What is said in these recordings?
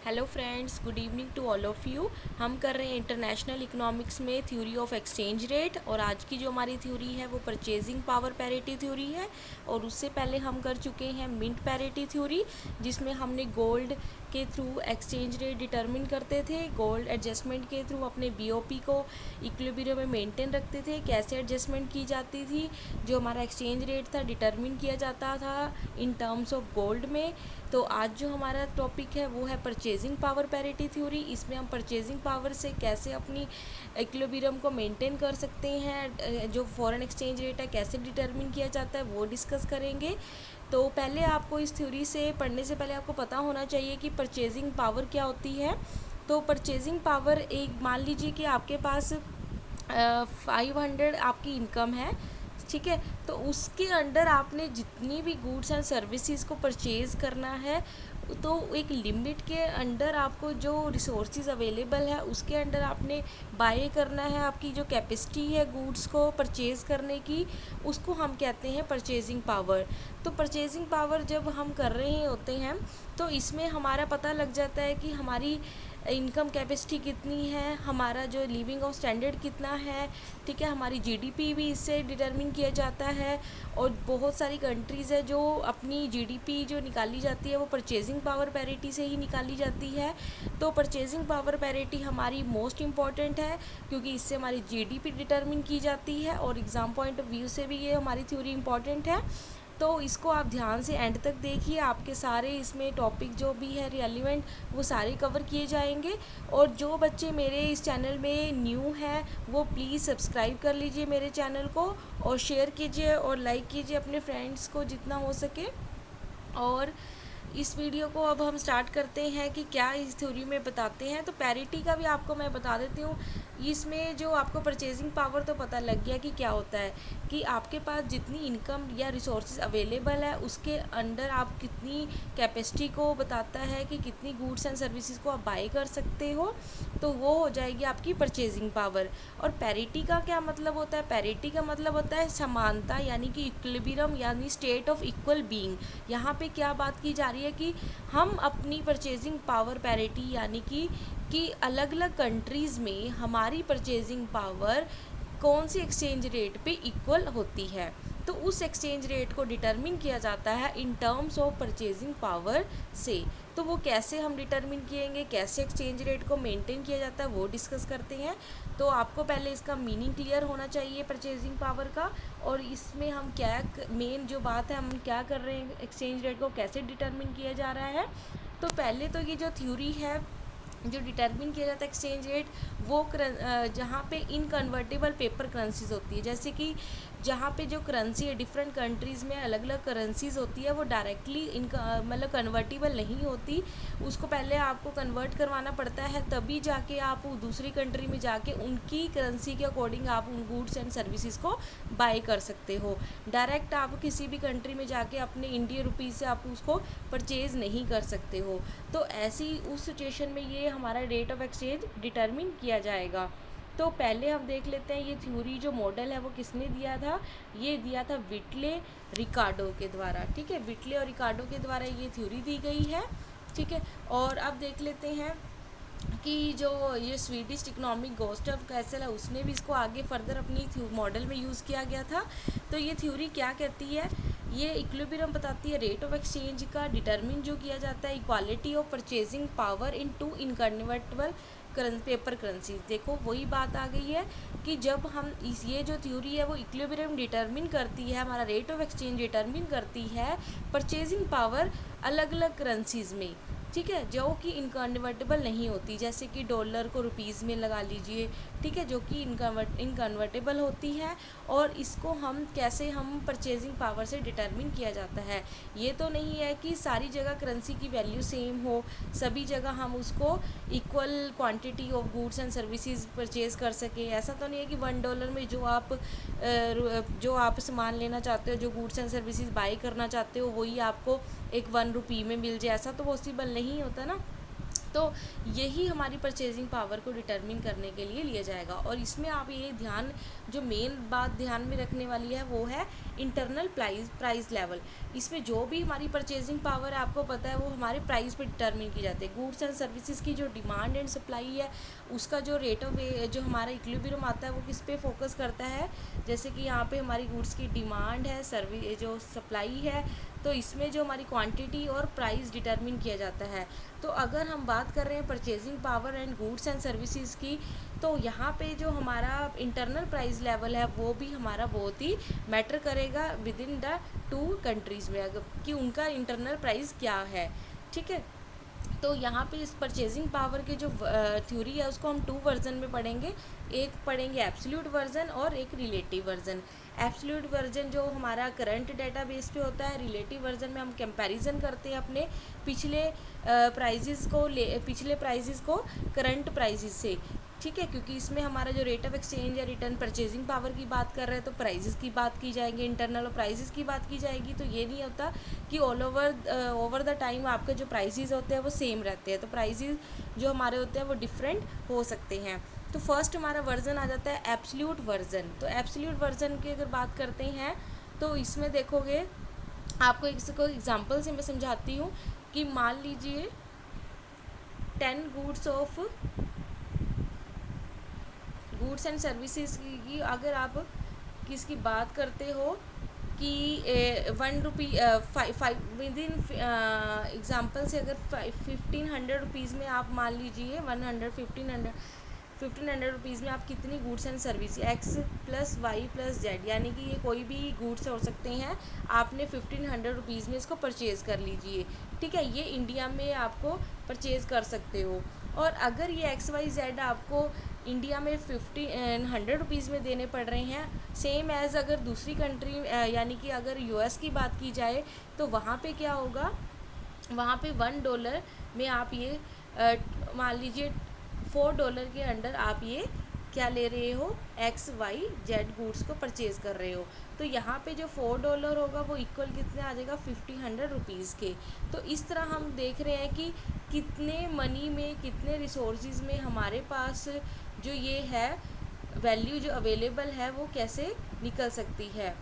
Hello friends, good evening to all of you. हम कर रहे हैं इंटरनेशनल इकोनॉमिक्स में थ्योरी ऑफ एक्सचेंज रेट, और आज की जो हमारी थ्योरी है वो परचेजिंग पावर पैरिटी थ्योरी है। और उससे पहले हम कर चुके हैं मिंट पैरिटी थ्योरी, जिसमें हमने गोल्ड के थ्रू एक्सचेंज रेट डिटरमिन करते थे, गोल्ड एडजस्टमेंट के थ्रू अपने बीओपी को इक्विलिब्रियम में मेंटेन रखते थे, कैसे एडजस्टमेंट की जाती थी, जो हमारा एक्सचेंज रेट था डिटरमिन किया जाता था इन टर्म्स ऑफ गोल्ड में। तो आज जो हमारा टॉपिक है वो है परचेजिंग पावर पैरिटी थ्योरी। इसमें हम परचेजिंग पावर से कैसे अपनी इक्विलिब्रियम को मेंटेन कर सकते हैं, जो फॉरेन एक्सचेंज रेट है कैसे डिटरमिन किया जाता है वो डिस्कस करेंगे। तो पहले आपको इस थ्योरी से पढ़ने से पहले आपको पता होना चाहिए कि परचेजिंग पावर क्या होती है। तो परचेजिंग पावर, एक मान लीजिए कि आपके पास 500 आपकी इनकम है, ठीक है। तो उसके अंडर आपने जितनी भी गुड्स एंड सर्विसेज को परचेज़ करना है, तो एक लिमिट के अंडर आपको जो रिसोर्सेज अवेलेबल है उसके अंडर आपने बाय करना है। आपकी जो कैपेसिटी है गुड्स को परचेज़ करने की, उसको हम कहते हैं परचेजिंग पावर। तो परचेजिंग पावर जब हम कर रहे होते हैं तो इसमें हमारा पता लग जाता है कि हमारी इनकम कैपेसिटी कितनी है, हमारा जो लिविंग ऑफ स्टैंडर्ड कितना है, ठीक है। हमारी जीडीपी भी इससे डिटरमिन किया जाता है। और बहुत सारी कंट्रीज़ है जो अपनी जीडीपी जो निकाली जाती है वो परचेजिंग पावर पैरिटी से ही निकाली जाती है। तो परचेजिंग पावर पैरिटी हमारी मोस्ट इम्पॉर्टेंट है, क्योंकि इससे हमारी जीडीपी डिटरमिन की जाती है, और एग्ज़ाम पॉइंट ऑफ व्यू से भी ये हमारी थ्योरी इम्पॉर्टेंट है। तो इसको आप ध्यान से एंड तक देखिए, आपके सारे इसमें टॉपिक जो भी है रिलेवेंट वो सारे कवर किए जाएंगे। और जो बच्चे मेरे इस चैनल में न्यू हैं वो प्लीज़ सब्सक्राइब कर लीजिए मेरे चैनल को, और शेयर कीजिए और लाइक कीजिए अपने फ्रेंड्स को जितना हो सके। और इस वीडियो को अब हम स्टार्ट करते हैं कि क्या इस थ्योरी में बताते हैं। तो पैरिटी का भी आपको मैं बता देती हूँ। इसमें जो आपको परचेजिंग पावर तो पता लग गया कि क्या होता है, कि आपके पास जितनी इनकम या रिसोर्सेज अवेलेबल है उसके अंडर आप कितनी कैपेसिटी को बताता है कि कितनी गुड्स एंड सर्विसेज को आप बाय कर सकते हो। तो वो हो जाएगी आपकी परचेजिंग पावर। और पैरिटी का क्या मतलब होता है? पैरिटी का मतलब होता है समानता, यानी कि इक्विलिब्रियम, यानी स्टेट ऑफ इक्वल बीइंग। यहाँ पे क्या बात की जा रही है कि हम अपनी परचेजिंग पावर पैरिटी, यानी कि अलग अलग कंट्रीज़ में हमारी परचेजिंग पावर कौन सी एक्सचेंज रेट पे इक्वल होती है, तो उस एक्सचेंज रेट को डिटरमिन किया जाता है in terms of purchasing power से। तो वो कैसे हम डिटरमिन किएंगे, कैसे एक्सचेंज रेट को मेंटेन किया जाता है वो डिस्कस करते हैं। तो आपको पहले इसका मीनिंग क्लियर होना चाहिए परचेजिंग पावर का, और इसमें हम क्या मेन जो बात है हम क्या कर रहे हैं, एक्सचेंज रेट को कैसे डिटरमिन किया जा रहा है। तो पहले तो ये जो थ्योरी है जो डिटरमिन किया जाता है एक्सचेंज रेट, वो जहाँ पे इनकन्वर्टेबल पेपर करेंसीज होती है, जैसे कि जहाँ पे जो करेंसी है डिफरेंट कंट्रीज़ में अलग अलग करेंसीज होती है, वो डायरेक्टली मतलब कन्वर्टेबल नहीं होती। उसको पहले आपको कन्वर्ट करवाना पड़ता है, तभी जाके आप दूसरी कंट्री में जाके उनकी करेंसी के अकॉर्डिंग आप उन गुड्स एंड सर्विसेज को बाय कर सकते हो। डायरेक्ट आप किसी भी कंट्री में जाके अपने इंडियन रुपीज़ से आप उसको परचेज़ नहीं कर सकते हो। तो ऐसी उस सिचुएशन में ये हमारा रेट ऑफ एक्सचेंज डिटरमिन किया जाएगा। तो पहले हम देख लेते हैं ये थ्योरी जो मॉडल है वो किसने दिया था। ये दिया था विटले रिकार्डो के द्वारा, ठीक है। विटले और रिकार्डो के द्वारा ये थ्योरी दी गई है, ठीक है। और अब देख लेते हैं कि जो ये स्वीडिश इकोनॉमिक गोस्टफ कैसल है उसने भी इसको आगे फर्दर अपनी मॉडल में यूज़ किया गया था। तो ये थ्योरी क्या कहती है, ये इक्विलिब्रियम बताती है रेट ऑफ एक्सचेंज का डिटरमिन जो किया जाता है equality of purchasing power in two inconvertible paper currency. देखो वही बात आ गई है कि जब हम ये जो थ्योरी है वो इक्विलिब्रियम डिटरमिन करती है, हमारा रेट ऑफ एक्सचेंज डिटरमिन करती है परचेजिंग पावर अलग अलग करेंसीज़ में, ठीक है, जो कि इनकन्वर्टेबल नहीं होती, जैसे कि डॉलर को रुपीज़ में लगा लीजिए, ठीक है, जो कि इनकन्वर्टेबल होती है। और इसको हम कैसे हम परचेजिंग पावर से डिटरमिन किया जाता है। ये तो नहीं है कि सारी जगह करेंसी की वैल्यू सेम हो, सभी जगह हम उसको equal quantity of goods and services purchase कर सकें। ऐसा तो नहीं है कि $1 में जो आप सामान लेना चाहते हो, जो गुड्स एंड सर्विसेज बाई करना चाहते हो, वही आपको एक ₹1 में मिल जाए, ऐसा तो पॉसिबल नहीं होता ना। तो यही हमारी परचेजिंग पावर को डिटरमिन करने के लिए लिया जाएगा। और इसमें आप ये ध्यान, जो मेन बात ध्यान में रखने वाली है वो है इंटरनल प्राइस लेवल। इसमें जो भी हमारी परचेजिंग पावर है, आपको पता है, वो हमारे प्राइस पे डिटरमिन की जाती है। गुड्स एंड सर्विसेज की जो डिमांड एंड सप्लाई है, उसका जो रेट ऑफ जो हमारा इक्विलिब्रियम आता है वो किस पे फोकस करता है। जैसे कि यहाँ पे हमारी गुड्स की डिमांड है, जो सप्लाई है, तो इसमें जो हमारी क्वांटिटी और प्राइस डिटरमिन किया जाता है। तो अगर हम बात कर रहे हैं purchasing power and goods and services की, तो यहाँ पे जो हमारा इंटरनल प्राइस लेवल है वो भी हमारा बहुत ही मैटर करेगा with in the two countries में, अगर कि उनका इंटरनल प्राइस क्या है। ठीक है, तो यहाँ पे इस परचेजिंग पावर के जो थ्योरी है उसको हम 2 वर्जन में पढ़ेंगे। एक पढ़ेंगे एब्सोल्यूट वर्जन और एक रिलेटिव वर्जन। एब्सोल्यूट वर्जन जो हमारा करंट डेटाबेस पे होता है, रिलेटिव वर्जन में हम कंपैरिजन करते हैं अपने पिछले प्राइजेस को करंट प्राइजेस से। ठीक है, क्योंकि इसमें हमारा जो रेट ऑफ एक्सचेंज या रिटर्न परचेजिंग पावर की बात कर रहे हैं तो प्राइजेस की बात की जाएंगे, इंटरनल और प्राइजेस की बात की जाएगी। तो ये नहीं होता कि ऑल ओवर द टाइम आपके जो प्राइजेस होते हैं वो सेम रहते हैं, तो प्राइजेस जो हमारे होते हैं वो डिफरेंट हो सकते हैं। तो फर्स्ट हमारा वर्जन आ जाता है एब्सोल्यूट वर्जन। तो एब्सोल्यूट वर्जन की अगर बात करते हैं तो इसमें देखोगे, आपको इसको एग्जांपल से मैं समझाती हूँ कि मान लीजिए 10 गुड्स एंड सर्विसेज की अगर आप किसकी बात करते हो कि 1 रुपी विद इन एग्ज़ाम्पल से अगर 1500 रुपीज़ में आप मान लीजिए 1500 रुपीज़ में आप कितनी goods and service X plus Y plus Z, यानी कि ये कोई भी गुड्स हो सकते हैं, आपने 1500 रुपीज़ में इसको परचेज़ कर लीजिए। ठीक है, ये इंडिया में आपको परचेज़ कर सकते हो। और अगर ये एक्स वाई जेड आपको इंडिया में 100 रुपीज़ में देने पड़ रहे हैं, सेम एज़ अगर दूसरी कंट्री यानी कि अगर यूएस की बात की जाए तो वहाँ पे क्या होगा, वहाँ पे $1 में आप ये मान लीजिए $4 के अंडर आप ये क्या ले रहे हो, एक्स वाई जेड गुड्स को परचेज़ कर रहे हो। तो यहाँ पे जो $4 होगा वो इक्वल कितने आ जाएगा, 1500 रुपीज़ के। तो इस तरह हम देख रहे हैं कि कितने मनी में, कितने रिसोर्सेज में हमारे पास जो ये है वैल्यू जो अवेलेबल है वो कैसे निकल सकती है।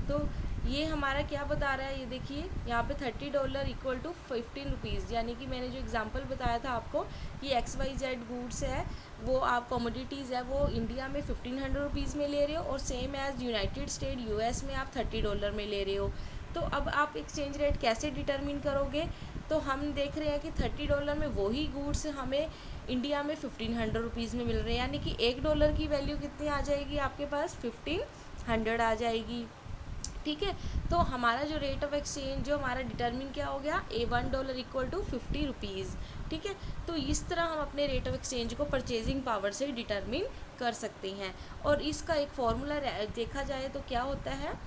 तो ये हमारा क्या बता रहा है, ये देखिए यहाँ पे $30 इक्वल टू 15 रुपीज़, यानी कि मैंने जो एग्जांपल बताया था आपको कि एक्स वाई जेड गुड्स है, वो आप कमोडिटीज़ है वो इंडिया में 1500 रुपीज़ में ले रहे हो और same as United state US में आप $30 में ले रहे हो। तो अब आप एक्सचेंज रेट कैसे डिटरमिन करोगे, तो हम देख रहे हैं कि $30 में वही गुड्स हमें इंडिया में 1500 रुपीज़ में मिल रहे हैं, यानी कि $1 की वैल्यू कितनी आ जाएगी आपके पास, 1500 आ जाएगी। ठीक है, तो हमारा जो रेट ऑफ एक्सचेंज जो हमारा डिटरमिन क्या हो गया, $1 इक्वल टू 50 रुपीज़। ठीक है, तो इस तरह हम अपने रेट ऑफ एक्सचेंज को परचेजिंग पावर से डिटरमिन कर सकते हैं। और इसका एक फार्मूला देखा जाए तो क्या होता है,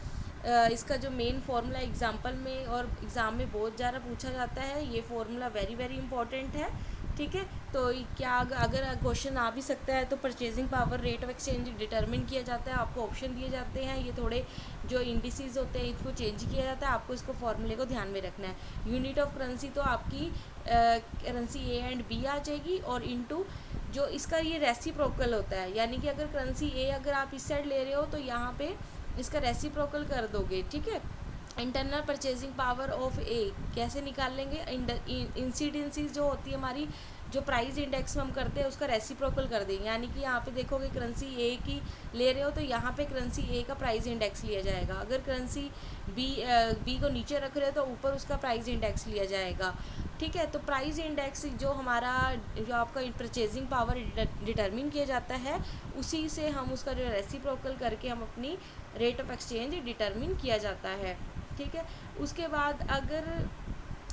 इसका जो मेन फार्मूला एग्जांपल में और एग्ज़ाम में बहुत ज़्यादा पूछा जाता है, ये फार्मूला वेरी वेरी इंपॉर्टेंट है। ठीक है, तो क्या अगर क्वेश्चन आ भी सकता है तो purchasing power rate of exchange determine किया जाता है, आपको ऑप्शन दिए जाते हैं, ये थोड़े जो इंडिसेस होते हैं इनको चेंज किया जाता है, आपको इसको फॉर्मूले को ध्यान में रखना है। यूनिट ऑफ करेंसी तो आपकी करेंसी ए एंड बी आ जाएगी, और इनटू जो इसका ये रेसिप्रोकल होता है, यानी कि अगर करेंसी ए अगर आप इस साइड ले रहे हो तो यहाँ पे इसका रेसिप्रोकल कर दोगे। ठीक है, इंटरनल परचेजिंग पावर ऑफ ए कैसे निकाल लेंगे, इंसिडेंसीज जो होती है हमारी, जो प्राइस इंडेक्स में हम करते हैं उसका रेसिप्रोकल कर देंगे, यानी कि यहाँ पे देखोगे करेंसी ए की ले रहे हो तो यहाँ पे करेंसी ए का प्राइस इंडेक्स लिया जाएगा, अगर करेंसी बी को नीचे रख रहे हो तो ऊपर उसका प्राइस इंडेक्स लिया जाएगा। ठीक है, तो प्राइस इंडेक्स जो हमारा जो आपका परचेजिंग पावर डिटरमिन किया जाता है, उसी से हम उसका जो रेसिप्रोकल करके हम अपनी रेट ऑफ एक्सचेंज डिटरमिन किया जाता है। ठीक है, उसके बाद अगर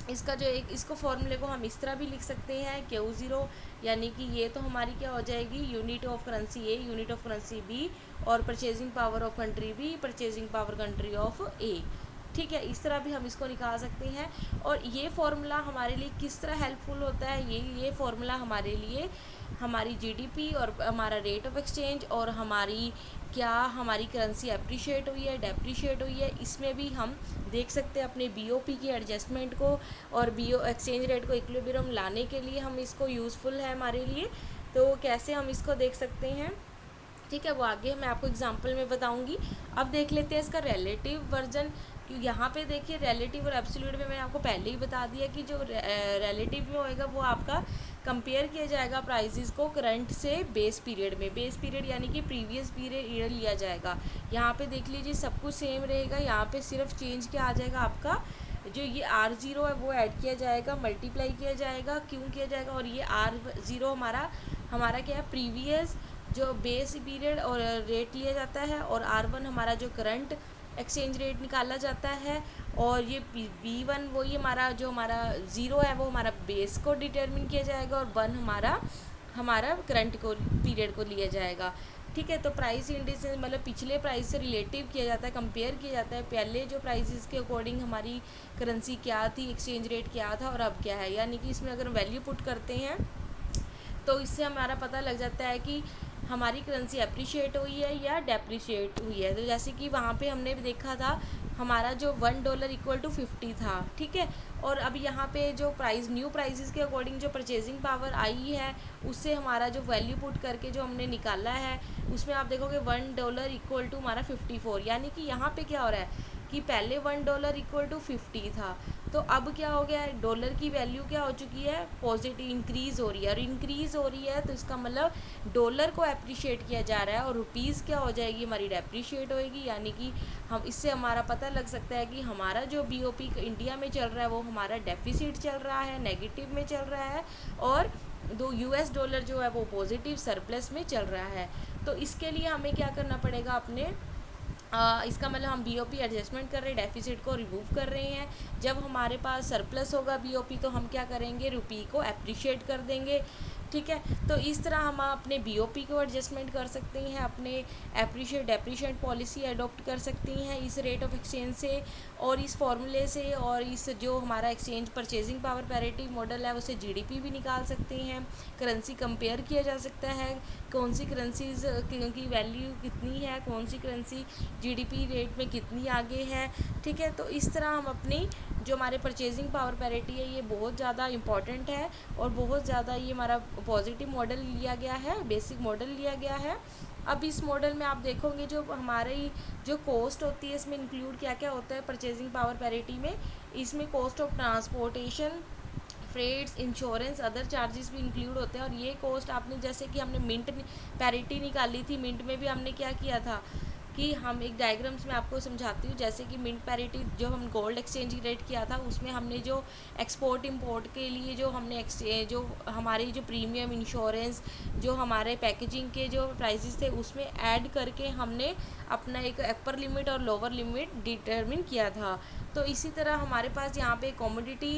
इसका जो एक इसको फॉर्मूले को हम इस तरह भी लिख सकते हैं Q0, यानी कि ये तो हमारी क्या हो जाएगी, unit of currency A, unit of currency B, और purchasing power of country B, purchasing power country of A. ठीक है, इस तरह भी हम इसको निकाल सकते हैं। और ये फार्मूला हमारे लिए किस तरह हेल्पफुल होता है, ये फार्मूला हमारे लिए हमारी जीडीपी और हमारा रेट ऑफ एक्सचेंज और हमारी करेंसी अप्रिशिएट हुई है, डेप्रिशिएट हुई है, इसमें भी हम देख सकते हैं अपने बीओपी की एडजस्टमेंट को और बीओ एक्सचेंज रेट को इक्विलिब्रियम लाने के लिए हम इसको यूज़फुल है हमारे लिए। तो कैसे हम इसको देख सकते हैं, ठीक है, वो आगे मैं आपको एग्जांपल में बताऊंगी। अब देख लेते हैं इसका रिलेटिव वर्जन। यहाँ पे देखिए रिलेटिव और एब्सोल्यूट में मैंने आपको पहले ही बता दिया कि जो रिलेटिव में होएगा वो आपका कंपेयर किया जाएगा प्राइसेस को करंट से बेस पीरियड में। बेस पीरियड यानी कि प्रीवियस पीरियड लिया जाएगा। यहाँ पे देख लीजिए सब कुछ सेम रहेगा, यहाँ पे सिर्फ चेंज क्या आ जाएगा, आपका जो ये R0 है वो ऐड किया जाएगा, मल्टीप्लाई किया जाएगा, क्यों किया जाएगा, और ये R0 हमारा क्या है, प्रीवियस जो बेस पीरियड और रेट लिया जाता है, और R1 हमारा जो करंट एक्सचेंज रेट निकाला जाता है, और ये B1 वही हमारा 0 है वो हमारा बेस को डिटरमिन किया जाएगा, और 1 हमारा करंट को पीरियड को लिया जाएगा। ठीक है, तो प्राइस इंडिसेस मतलब पिछले प्राइस से रिलेटिव किया जाता है, कंपेयर किया जाता है पहले जो प्राइसेस के अकॉर्डिंग हमारी करेंसी क्या थी, एक्सचेंज रेट क्या था और अब क्या है। यानी कि इसमें अगर वैल्यू पुट करते हैं तो इससे हमारा पता लग जाता है कि हमारी करेंसी अप्रिशिएट हुई है या डेप्रिशिएट हुई है। तो जैसे कि वहाँ पे हमने भी देखा था हमारा जो $1 इक्वल टू 50 था, ठीक है। और अब यहाँ पे जो प्राइस न्यू प्राइसेस के अकॉर्डिंग जो परचेजिंग पावर आई है उससे हमारा जो वैल्यू पुट करके जो हमने निकाला है उसमें आप देखोगे $1 इक्वल टू हमारा 54। यानी कि यहाँ पे क्या हो रहा है कि पहले $1 इक्वल टू 50 था, तो अब क्या हो गया है, डॉलर की वैल्यू क्या हो चुकी है, पॉजिटिव इंक्रीज़ हो रही है। और इंक्रीज़ हो रही है तो इसका मतलब डॉलर को अप्रिशिएट किया जा रहा है, और रुपीज़ क्या हो जाएगी, हमारी डेप्रिशिएट होएगी। यानी कि हम इससे हमारा पता लग सकता है कि हमारा जो बीओपी इंडिया में चल रहा है वो हमारा डेफिसिट चल रहा है, नेगेटिव में चल रहा है, और US डॉलर जो है वो पॉजिटिव सरप्लस में चल रहा है। तो इसके लिए हमें क्या करना पड़ेगा, अपने इसका मतलब हम बीओपी एडजस्टमेंट कर रहे हैं, डेफिसिट को रिमूव कर रहे हैं। जब हमारे पास सरप्लस होगा बीओपी तो हम क्या करेंगे, रुपी को अप्रिशिएट कर देंगे। ठीक है, तो इस तरह हम अपने बीओपी को एडजस्टमेंट कर सकते हैं, अपने अप्रिशिएट डेप्रिशिएट पॉलिसी अडॉप्ट कर सकती हैं इस रेट ऑफ एक्सचेंज से और इस फॉर्मूले से, और इस जो हमारा exchange purchasing power parity model है उससे जीडीपी भी निकाल सकते हैं। करेंसी कंपेयर किया जा सकता है, कौन सी करेंसीज की वैल्यू कितनी है, कौन सी करेंसी जीडीपी रेट में कितनी आगे है। ठीक है, तो इस तरह हम अपनी जो हमारे परचेजिंग पावर पैरिटी है ये बहुत ज़्यादा इम्पॉर्टेंट है, और बहुत ज़्यादा ये हमारा पॉजिटिव मॉडल लिया गया है, बेसिक मॉडल लिया गया है। अब इस मॉडल में आप देखोगे जो हमारी जो कॉस्ट होती है इसमें इंक्लूड क्या क्या होता है परचेजिंग पावर पैरिटी में, इसमें cost of transportation, freights, insurance, other charges भी इंक्लूड होते हैं। और ये कॉस्ट आपने जैसे कि हमने मिंट पैरिटी निकाली थी, मिंट में भी हमने क्या किया था कि हम एक डायग्राम्स में आपको समझाती हूँ। जैसे कि मिंट पैरिटी जो हम गोल्ड एक्सचेंज रेट किया था उसमें हमने जो एक्सपोर्ट इंपोर्ट के लिए जो हमने जो हमारी जो प्रीमियम, इंश्योरेंस, जो हमारे पैकेजिंग के जो प्राइसेस थे उसमें ऐड करके हमने अपना एक अपर लिमिट और लोअर लिमिट डिटरमिन किया था। तो इसी तरह हमारे पास यहाँ पे कमोडिटी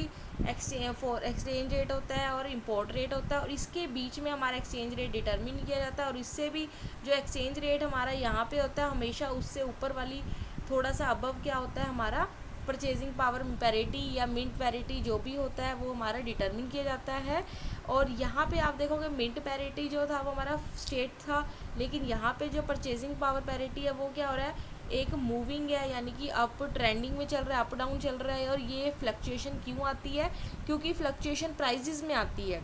एक्सचेंज रेट होता है और इंपोर्ट रेट होता है, और इसके बीच में हमारा एक्सचेंज रेट डिटरमिन किया जाता है। और इससे भी जो एक्सचेंज रेट हमारा यहाँ पे होता है हमेशा उससे ऊपर वाली थोड़ा सा अबव क्या होता है हमारा परचेजिंग पावर पैरिटी या मिंट पैरिटी जो भी होता है वो हमारा डिटरमिन किया जाता है। और यहाँ पे आप देखोगे मिंट पैरिटी जो था वो हमारा स्टेट था, लेकिन यहाँ पे जो परचेजिंग पावर पैरिटी है वो क्या हो रहा है, एक मूविंग है, यानी कि अप ट्रेंडिंग में चल रहा है, अप डाउन चल रहा है। और ये फ्लक्चुएशन क्यों आती है, क्योंकि फ्लक्चुएशन प्राइसेस में आती है।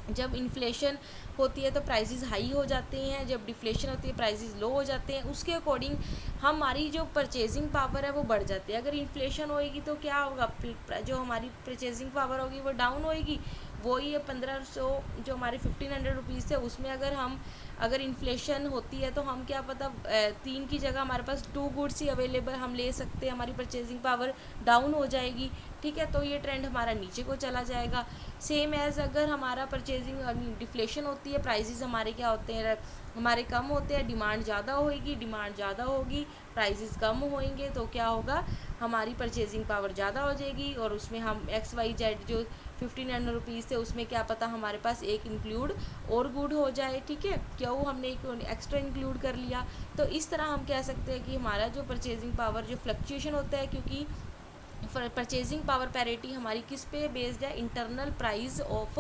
जब इन्फ्लेशन होती है तो प्राइसेस हाई हो जाते हैं, जब डिफ्लेशन होती है प्राइसेस लो हो जाते हैं। उसके अकॉर्डिंग हमारी जो परचेजिंग पावर है वो बढ़ जाती है। अगर इन्फ्लेशन होएगी तो क्या होगा, जो हमारी परचेजिंग पावर होगी वो डाउन होएगी। वही है 1500 जो हमारे 1500 रुपीज़ थे उसमें अगर इन्फ्लेशन होती है तो हम क्या पता 3 की जगह हमारे पास 2 गुड्स ही अवेलेबल हम ले सकते हैं, हमारी परचेजिंग पावर डाउन हो जाएगी। ठीक है, तो ये ट्रेंड हमारा नीचे को चला जाएगा। सेम एज़ अगर हमारा परचेजिंग डिफ्लेशन होती है, प्राइसेस हमारे क्या होते हैं, हमारे कम होते हैं, डिमांड ज़्यादा होएगी, डिमांड ज़्यादा होगी, प्राइसेस कम होएंगे तो क्या होगा, हमारी परचेजिंग पावर ज़्यादा हो जाएगी। और उसमें हम XYZ जो 1500 रुपीज़ थे उसमें क्या पता हमारे पास एक इंक्लूड और गुड हो जाए। ठीक है, क्यों हमने एक एक्स्ट्रा इंक्लूड कर लिया। तो इस तरह हम कह सकते हैं कि हमारा जो परचेजिंग पावर जो फ्लक्चुएशन होता है, क्योंकि परचेजिंग पावर पैरिटी हमारी किस पे बेस्ड है, इंटरनल प्राइस ऑफ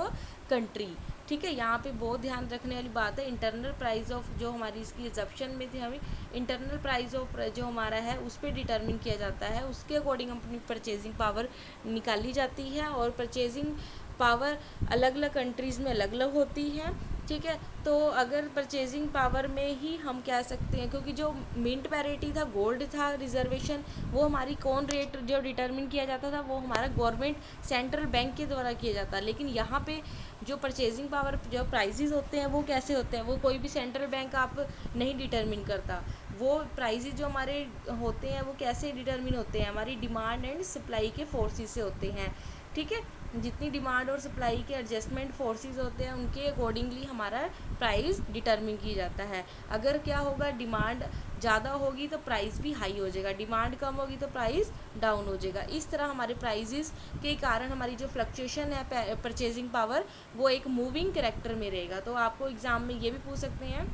कंट्री। ठीक है, यहाँ पे बहुत ध्यान रखने वाली बात है, इंटरनल प्राइस ऑफ, जो हमारी इसकी एग्जप्शन में थी, हमें इंटरनल प्राइस ऑफ जो हमारा है उस पर डिटरमिन किया जाता है, उसके अकॉर्डिंग अपनी परचेजिंग पावर निकाली जाती है। और परचेजिंग पावर अलग अलग कंट्रीज़ में अलग अलग होती है। ठीक है, तो अगर परचेजिंग पावर में ही हम कह सकते हैं, क्योंकि जो मिंट पैरिटी था, गोल्ड था, रिजर्वेशन, वो हमारी कौन रेट जो डिटरमिन किया जाता था, वो हमारा गवर्नमेंट सेंट्रल बैंक के द्वारा किया जाता है। लेकिन यहाँ पे जो परचेजिंग पावर जो प्राइजेस होते हैं वो कैसे होते हैं, वो कोई भी सेंट्रल बैंक आप नहीं डिटरमिन करता। वो प्राइजेस जो हमारे होते हैं वो कैसे डिटरमिन होते हैं, हमारी डिमांड एंड सप्लाई के फोर्सेस से होते हैं। ठीक है, जितनी डिमांड और सप्लाई के एडजस्टमेंट फोर्सेस होते हैं उनके अकॉर्डिंगली हमारा प्राइस डिटरमिन किया जाता है। अगर क्या होगा, डिमांड ज़्यादा होगी तो प्राइस भी हाई हो जाएगा, डिमांड कम होगी तो प्राइस डाउन हो जाएगा। इस तरह हमारे प्राइजेस के कारण हमारी जो फ्लक्चुएशन है परचेजिंग पावर, वो एक मूविंग कैरेक्टर में रहेगा। तो आपको एग्ज़ाम में ये भी पूछ सकते हैं,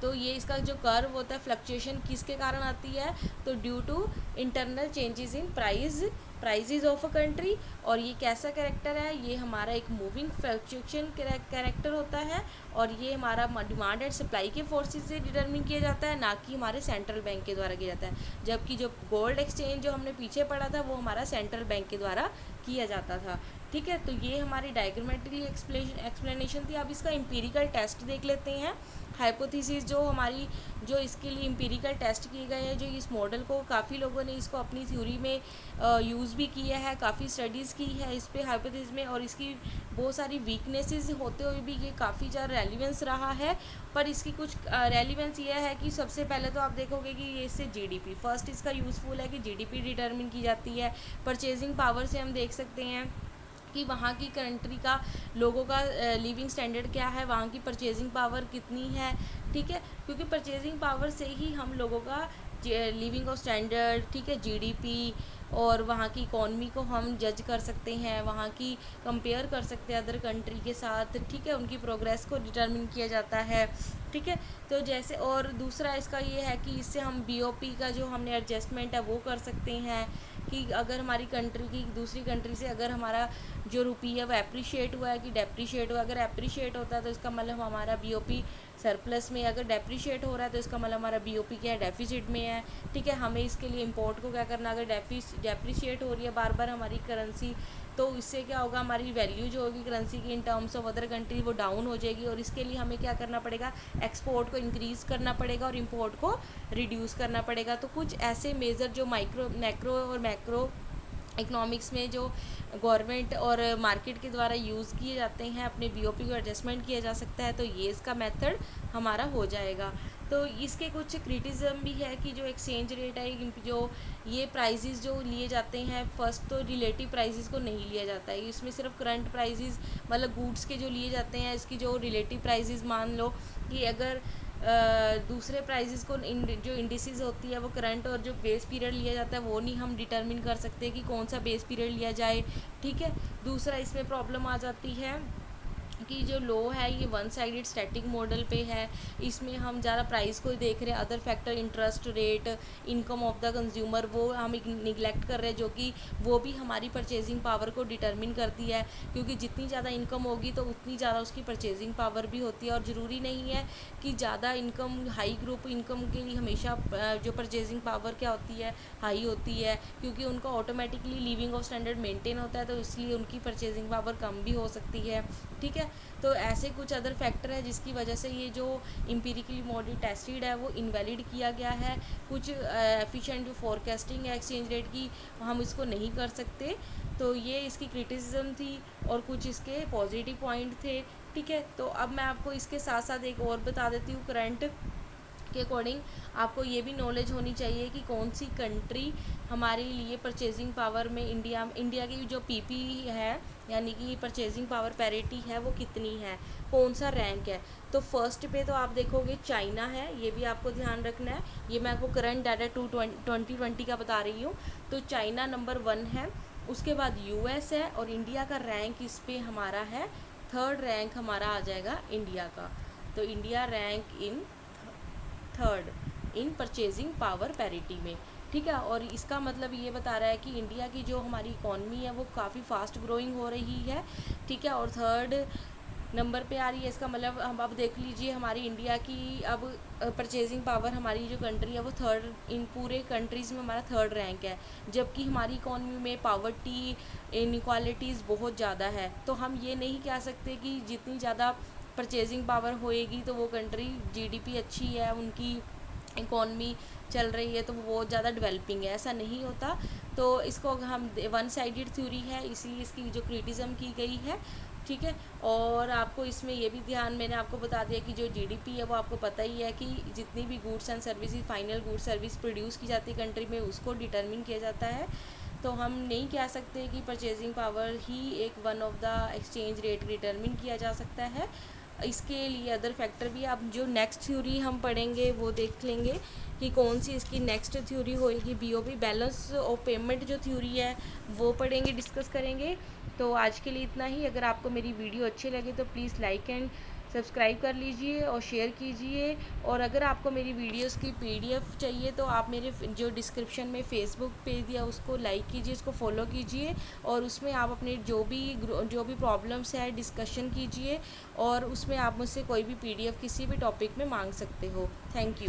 तो ये इसका जो कर्व होता है, फ्लक्चुएशन किसके कारण आती है, तो due to internal changes in prices of a country. और ये कैसा कैरेक्टर है, ये हमारा एक मूविंग फ्लक्चुएशन कैरेक्टर होता है, और ये हमारा डिमांड एंड सप्लाई के फोर्सेस से डिटरमिन किया जाता है, ना कि हमारे सेंट्रल बैंक के द्वारा किया जाता है। जबकि जो गोल्ड एक्सचेंज जो हमने पीछे पढ़ा था, वो हमारा सेंट्रल बैंक के द्वारा किया जाता था। ठीक है, तो ये हमारी डायग्रामेटिकली एक्सप्लेनेशन थी। अब इसका एम्पिरिकल टेस्ट देख लेते हैं। हाइपोथेसिस जो हमारी, जो इसके लिए एम्पिरिकल टेस्ट किए गए हैं, जो इस मॉडल को काफ़ी लोगों ने इसको अपनी थ्योरी में यूज़ भी किया है, काफ़ी स्टडीज़ की है इस पे हाइपोथेसिस में, और इसकी बहुत सारी वीकनेसेस होते हुए भी ये काफ़ी ज़्यादा रेलिवेंस रहा है। पर इसकी कुछ रेलिवेंस ये है कि सबसे पहले तो आप देखोगे कि ये इससे जीडीपी, फर्स्ट इसका यूज़फुल है कि जीडीपी डिटरमिन की जाती है। परचेजिंग पावर से हम देख सकते हैं कि वहाँ की कंट्री का लोगों का लिविंग स्टैंडर्ड क्या है, वहाँ की परचेजिंग पावर कितनी है। ठीक है, क्योंकि परचेजिंग पावर से ही हम लोगों का लिविंग ऑफ स्टैंडर्ड, ठीक है, जीडीपी और वहाँ की इकॉनमी को हम जज कर सकते हैं, वहाँ की कंपेयर कर सकते हैं अदर कंट्री के साथ। ठीक है, उनकी प्रोग्रेस को डिटरमिन किया जाता है। ठीक है, तो जैसे, और दूसरा इसका ये है कि इससे हम बीओपी का जो हमने एडजस्टमेंट है वो कर सकते हैं, कि अगर हमारी कंट्री की दूसरी कंट्री से अगर हमारा जो रुपी है वो अप्रिशिएट हुआ है कि डेप्रिशिएट हुआ। अगर अप्रिशिएट होता है तो इसका मतलब हमारा बीओपी सरप्लस में, अगर डेप्रिशिएट हो रहा है तो इसका मतलब हमारा बीओपी क्या है, डेफिसिट में है। ठीक है, हमें इसके लिए इंपोर्ट को क्या करना, अगर डेप्रिशिएट हो रही है बार बार हमारी करेंसी, तो इससे क्या होगा, हमारी वैल्यू जो होगी करेंसी की in terms of other country वो डाउन हो जाएगी। और इसके लिए हमें क्या करना पड़ेगा, एक्सपोर्ट को इंक्रीज़ करना पड़ेगा और इंपोर्ट को रिड्यूस करना पड़ेगा। तो कुछ ऐसे मेजर जो मैक्रो और मैक्रो इकोनॉमिक्स में जो गवर्नमेंट और मार्केट के द्वारा यूज़ किए जाते हैं, अपने बीओपी को एडजस्टमेंट किया जा सकता है, तो ये इसका मेथड हमारा हो जाएगा। तो इसके कुछ क्रिटिसिज्म भी है कि जो एक्सचेंज रेट है, जो ये प्राइजेस जो लिए जाते हैं, फर्स्ट तो रिलेटिव प्राइजेस को नहीं लिया जाता है, इसमें सिर्फ करंट प्राइजेस, मतलब गुड्स के जो लिए जाते हैं, इसकी जो रिलेटिव प्राइजेस, मान लो कि अगर दूसरे प्राइजेस को जो इंडिसेस होती है वो करंट और जो बेस पीरियड लिया जाता है वो नहीं हम डिटरमिन कर सकते कि कौन सा बेस पीरियड लिया जाए। ठीक है, दूसरा इसमें प्रॉब्लम आ जाती है कि जो लो है ये वन साइडेड स्टैटिक मॉडल पे है, इसमें हम ज़्यादा प्राइस को देख रहे हैं, other factor interest rate, income of the consumer वो हम निगलेक्ट कर रहे हैं, जो कि वो भी हमारी परचेजिंग पावर को डिटरमिन करती है। क्योंकि जितनी ज़्यादा इनकम होगी तो उतनी ज़्यादा उसकी परचेजिंग पावर भी होती है। और ज़रूरी नहीं है कि ज़्यादा इनकम, हाई ग्रुप इनकम के लिए हमेशा जो परचेजिंग पावर क्या होती है, हाई होती है, क्योंकि उनका automatically living of standard maintain होता है, तो इसलिए उनकी परचेजिंग पावर कम भी हो सकती है। ठीक है, तो ऐसे कुछ अदर फैक्टर है जिसकी वजह से ये जो एम्पिरिकली मॉडल टेस्टेड है वो इनवैलिड किया गया है। कुछ एफिशिएंट जो फोरकास्टिंग है एक्सचेंज रेट की, हम इसको नहीं कर सकते। तो ये इसकी क्रिटिसिज्म थी और कुछ इसके पॉजिटिव पॉइंट थे। ठीक है, तो अब मैं आपको इसके साथ साथ एक और बता देती हूँ। करंट के अकॉर्डिंग आपको ये भी नॉलेज होनी चाहिए कि कौन सी कंट्री हमारे लिए परचेजिंग पावर में, इंडिया की जो पीपी है, यानी कि परचेजिंग पावर पैरिटी है, वो कितनी है, कौन सा रैंक है। तो फर्स्ट पे तो आप देखोगे चाइना है, ये भी आपको ध्यान रखना है। ये मैं आपको करंट डाटा 2020 का बता रही हूँ। तो चाइना नंबर 1 है, उसके बाद यूएस है, और इंडिया का रैंक इस पे हमारा है, थर्ड रैंक हमारा आ जाएगा इंडिया का। तो India rank in third in purchasing power parity में। ठीक है। और इसका मतलब ये बता रहा है कि इंडिया की जो हमारी इकॉनमी है वो काफ़ी फास्ट ग्रोइंग हो रही है, ठीक है। और थर्ड नंबर पे आ रही है। इसका मतलब हम अब देख लीजिए हमारी इंडिया की अब परचेजिंग पावर, हमारी जो कंट्री है वो थर्ड, इन पूरे कंट्रीज़ में हमारा थर्ड रैंक है, जबकि हमारी इकॉनमी में पावर्टी, इनइक्वालिटीज़ बहुत ज़्यादा है। तो हम ये नहीं कह सकते कि जितनी ज़्यादा परचेजिंग पावर होएगी तो वो कंट्री जीडीपी अच्छी है, उनकी इकॉनमी चल रही है तो वो बहुत ज़्यादा डेवलपिंग है, ऐसा नहीं होता। तो इसको हम वन साइडेड थ्योरी है, इसलिए इसकी जो क्रिटिज़म की गई है, ठीक है। और आपको इसमें ये भी ध्यान, मैंने आपको बता दिया कि जो जीडीपी है वो आपको पता ही है कि जितनी भी goods and services, final goods service produce की जाती है कंट्री में, उसको डिटरमिन किया जाता है। तो हम नहीं कह सकते कि परचेजिंग पावर ही एक one of the exchange rate determine किया जा सकता है। इसके लिए अदर फैक्टर भी, अब जो नेक्स्ट थ्योरी हम पढ़ेंगे वो देख लेंगे कि कौन सी इसकी नेक्स्ट थ्योरी होएगी। बीओपी, बैलेंस ऑफ पेमेंट जो थ्योरी है वो पढ़ेंगे, डिस्कस करेंगे। तो आज के लिए इतना ही। अगर आपको मेरी वीडियो अच्छी लगे तो प्लीज़ लाइक एंड सब्सक्राइब कर लीजिए और शेयर कीजिए। और अगर आपको मेरी वीडियोस की पीडीएफ चाहिए तो आप मेरे जो डिस्क्रिप्शन में फेसबुक पेज दिया उसको लाइक कीजिए, उसको फॉलो कीजिए, और उसमें आप अपने जो भी प्रॉब्लम्स है डिस्कशन कीजिए, और उसमें आप मुझसे कोई भी पीडीएफ किसी भी टॉपिक में मांग सकते हो। Thank you.